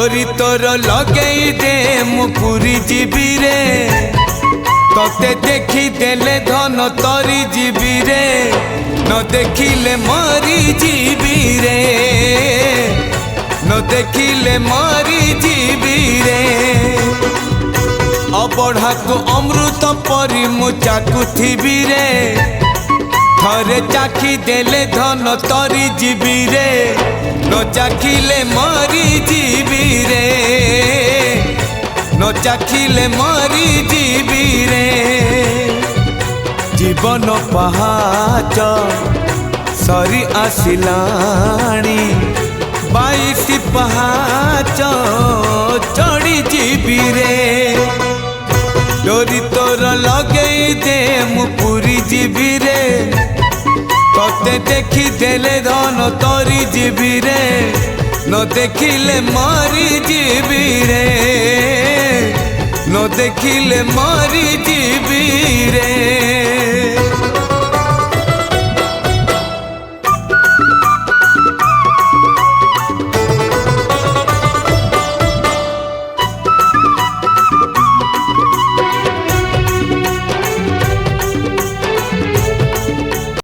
डोरी तोर लगेई दे मु पुरी जीवी रे तोते देखी देले धन तरी जीवी रे न देखिले मरी जीवी रे न देखिले मरी जीवी रे अबढ़ा को अमृत परी मु चाकुथिबी रे थरे चाखी देले धन तरी जीवी रे न चाखिले मरी जीवी रे न चाखिले मरी जीवी रे जीवन पहाच सरी आसिलाणी 22 पहाच चढ़ी जीवी रे डोरी तोर लगेई दे मु पुरी जीवी रे तोते देखी देले धन तोरी जीवी रे न देखिले मरी जीवी रे न देखिले मरी जीवी रे।